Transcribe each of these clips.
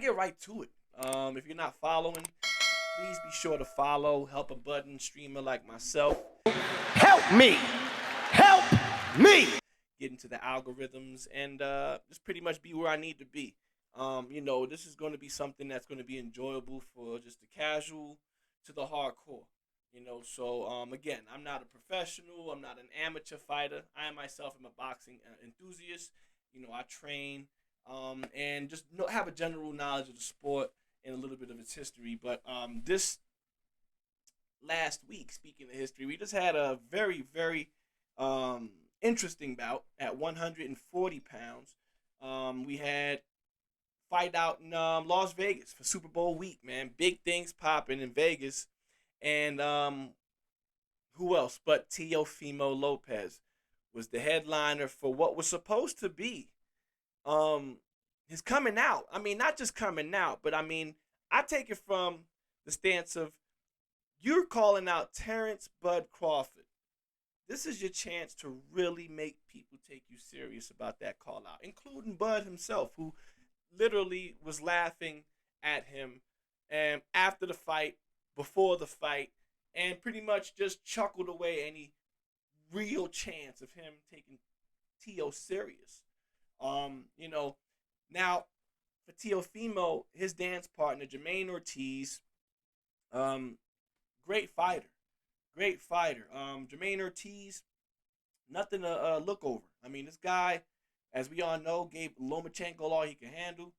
get right to it. If you're not following, please be sure to follow. Help a budding streamer like myself. Help me! Help me! Get into the algorithms and just pretty much be where I need to be. This is going to be something that's going to be enjoyable for just the casual to the hardcore. Again, I'm not a professional. I'm not an amateur fighter. I myself am a boxing enthusiast. I train and just have a general knowledge of the sport and a little bit of its history. But this last week, speaking of history, we just had a very, very interesting bout at 140 pounds. We had fight out in Las Vegas for Super Bowl week, man. Big things popping in Vegas. And who else but TeoFimo Lopez was the headliner for what was supposed to be his coming out. I mean, not just coming out, but I mean, I take it from the stance of you're calling out Terrence Bud Crawford. This is your chance to really make people take you serious about that call out, including Bud himself, who literally was laughing at him after the fight, before the fight, and pretty much just chuckled away any real chance of him taking Teo serious. Now for TeoFimo, his dance partner Jermaine Ortiz, great fighter. Jermaine Ortiz, nothing to look over. I mean, this guy, as we all know, gave Lomachenko all he could handle.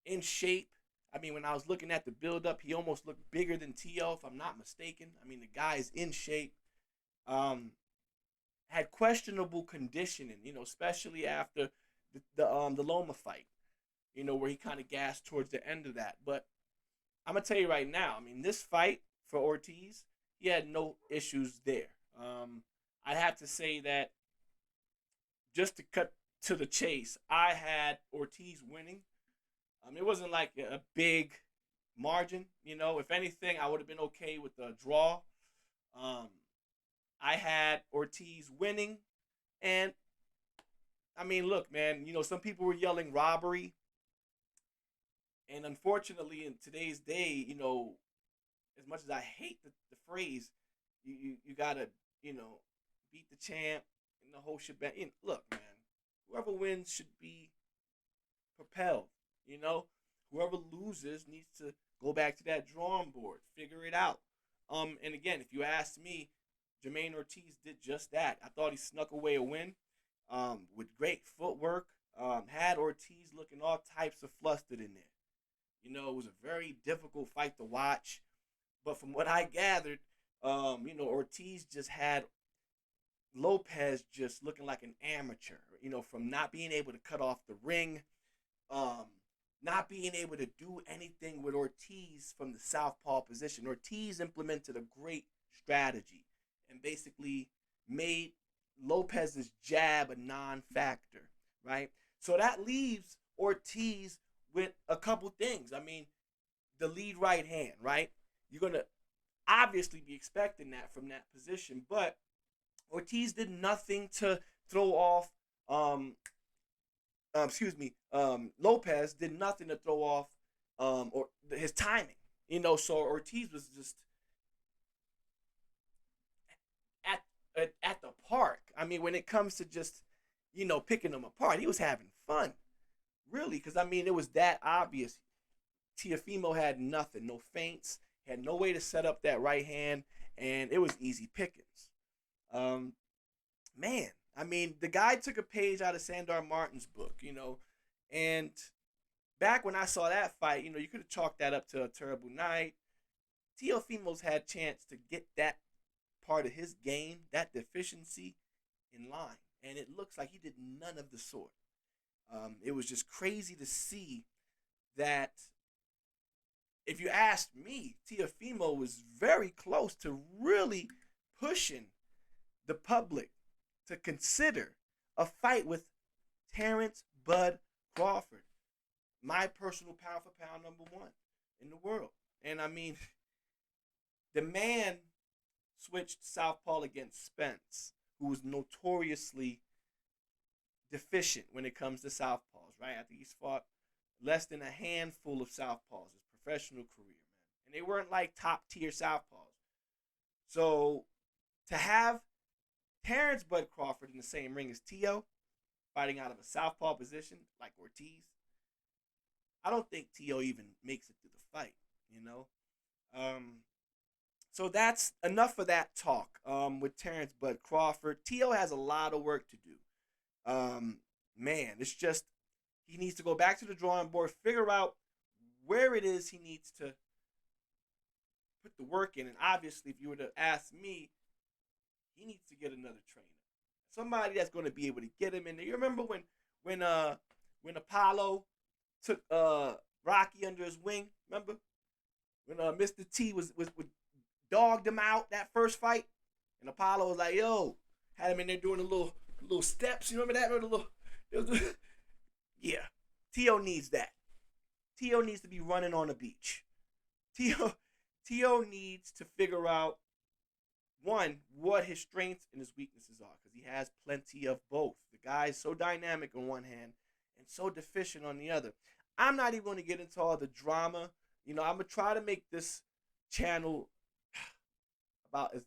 In shape. I mean, when I was looking at the build-up, he almost looked bigger than Teo, if I'm not mistaken. I mean, the guy is in shape. Had questionable conditioning, especially after the Loma fight, where he kind of gassed towards the end of that. But I'm going to tell you right now, I mean, this fight for Ortiz, he had no issues there. I have to say that, just to cut to the chase, I had Ortiz winning. It wasn't like a big margin, If anything, I would have been okay with the draw. I had Ortiz winning. And, I mean, look, man, some people were yelling robbery. And unfortunately, in today's day, as much as I hate the phrase, you got to, beat the champ and the whole shebang. Look, man, whoever wins should be propelled. Whoever loses needs to go back to that drawing board, figure it out. And again, if you ask me, Jermaine Ortiz did just that. I thought he snuck away a win with great footwork. Had Ortiz looking all types of flustered in there. It was a very difficult fight to watch. But from what I gathered, Ortiz just had Lopez just looking like an amateur, from not being able to cut off the ring. Not being able to do anything with Ortiz from the southpaw position. Ortiz implemented a great strategy and basically made Lopez's jab a non-factor, right? So that leaves Ortiz with a couple things. I mean, the lead right hand, right? You're going to obviously be expecting that from that position, but Ortiz did nothing to throw off Lopez did nothing to throw off or his timing. So Ortiz was just at the park. I mean, when it comes to just, picking them apart, he was having fun. Really, because, I mean, it was that obvious. TeoFimo had nothing, no feints, had no way to set up that right hand, and it was easy pickings. Man, I mean, the guy took a page out of Sandor Martin's book, and back when I saw that fight, you could have chalked that up to a terrible night. TeoFimo's had chance to get that part of his game, that deficiency, in line, and it looks like he did none of the sort. It was just crazy to see that. If you asked me, TeoFimo was very close to really pushing the public to consider a fight with Terrence Bud Crawford, my personal pound for pound number one in the world. And I mean, the man switched southpaw against Spence, who was notoriously deficient when it comes to southpaws, right? I think he's fought less than a handful of southpaws his professional career, man, and they weren't like top tier southpaws. So to have Terrence Bud Crawford in the same ring as Teo, fighting out of a southpaw position like Ortiz, I don't think Teo even makes it through the fight. You know, um, so that's enough of that talk with Terrence Bud Crawford. Teo has a lot of work to do. Man, it's just he needs to go back to the drawing board, figure out where it is he needs to put the work in. And obviously, if you were to ask me, he needs to get another trainer, somebody that's going to be able to get him in there. You remember when Apollo took Rocky under his wing? Remember when Mr. T was dogged him out that first fight, and Apollo was like, "Yo," had him in there doing the little steps. You remember that? Remember the little, yeah. Teo needs that. Teo needs to be running on the beach. Teo needs to figure out, one, what his strengths and his weaknesses are, because he has plenty of both. The guy is so dynamic on one hand and so deficient on the other. I'm not even going to get into all the drama. I'm going to try to make this channel about as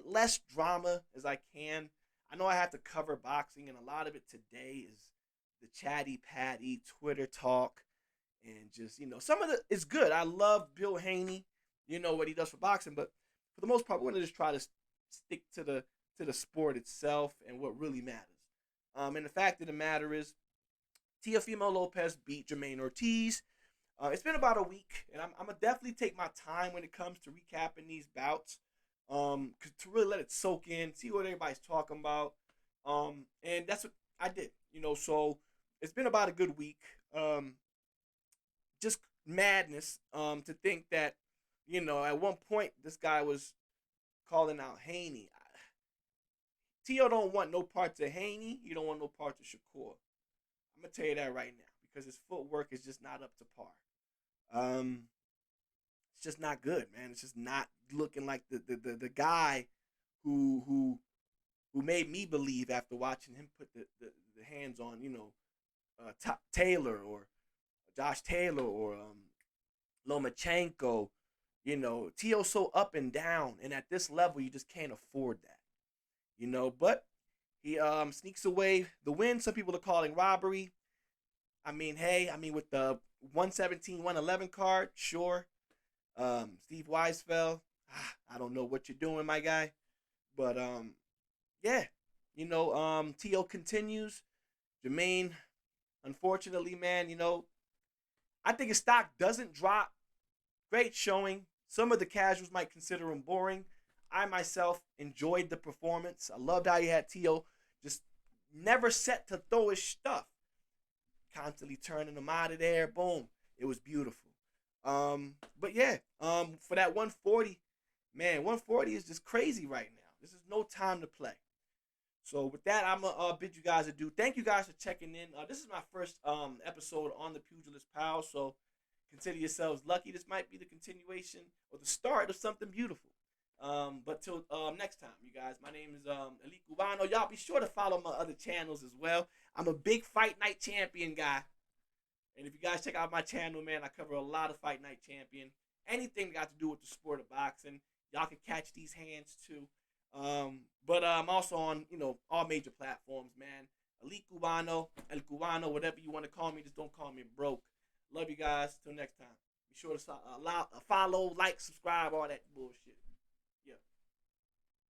less drama as I can. I know I have to cover boxing, and a lot of it today is the chatty patty Twitter talk, and just some of it is good. I love Bill Haney, what he does for boxing, but for the most part, we're gonna just try to stick to the sport itself and what really matters. And the fact of the matter is, TeoFimo Lopez beat Jermaine Ortiz. It's been about a week, and I'm gonna definitely take my time when it comes to recapping these bouts, to really let it soak in, see what everybody's talking about, and that's what I did. So it's been about a good week. Just madness. To think that, at one point this guy was calling out Haney. Teo don't want no parts of Haney. You don't want no parts of Shakur. I'm gonna tell you that right now, because his footwork is just not up to par. It's just not good, man. It's just not looking like the guy who made me believe after watching him put the hands on Taylor or Josh Taylor or Lomachenko. Teo's so up and down, and at this level, you just can't afford that. But he sneaks away the win. Some people are calling robbery. With the 117, 111 card, sure. Steve Weisfeld, I don't know what you're doing, my guy. But, yeah. Teo continues. Jermaine, unfortunately, man, I think his stock doesn't drop. Great showing. Some of the casuals might consider him boring. I myself enjoyed the performance. I loved how he had Teo just never set to throw his stuff. Constantly turning him out of there. Boom. It was beautiful. But yeah, for that 140, man, 140 is just crazy right now. This is no time to play. So with that, I'm gonna bid you guys adieu. Thank you guys for checking in. This is my first episode on the Pugilist Pal, so consider yourselves lucky. This might be the continuation or the start of something beautiful. But till next time, you guys. My name is xElitexCubanox. Y'all be sure to follow my other channels as well. I'm a big Fight Night Champion guy. And if you guys check out my channel, man, I cover a lot of Fight Night Champion. Anything that got to do with the sport of boxing. Y'all can catch these hands too. But I'm also on, all major platforms, man. xElitexCubanox, El Cubano, whatever you want to call me. Just don't call me broke. Love you guys. Till next time. Be sure to follow, like, subscribe, all that bullshit. Yeah.